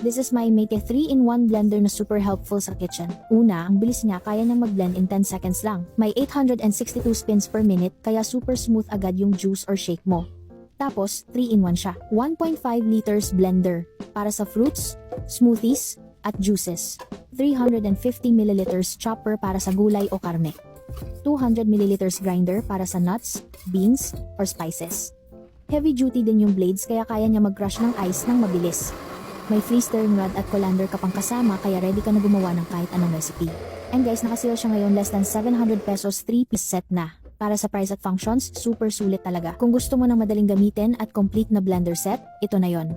This is Maimeite 3-in-1 blender na super helpful sa kitchen. Una, ang bilis niya, kaya niyang mag-blend in 10 seconds lang. May 862 spins per minute kaya super smooth agad yung juice or shake mo. Tapos, 3-in-1 siya. 1.5 liters blender para sa fruits, smoothies, at juices. 350 ml chopper para sa gulay o karne. 200 ml grinder para sa nuts, beans, or spices. Heavy duty din yung blades kaya kaya niya mag-crush ng ice ng mabilis. May free-stirring rod at colander ka pang kasama kaya ready ka na gumawa ng kahit anong recipe. And guys, nakasale siya ngayon less than 700 pesos 3-piece set na. Para sa price at functions, super sulit talaga. Kung gusto mo ng madaling gamitin at complete na blender set, ito na yon.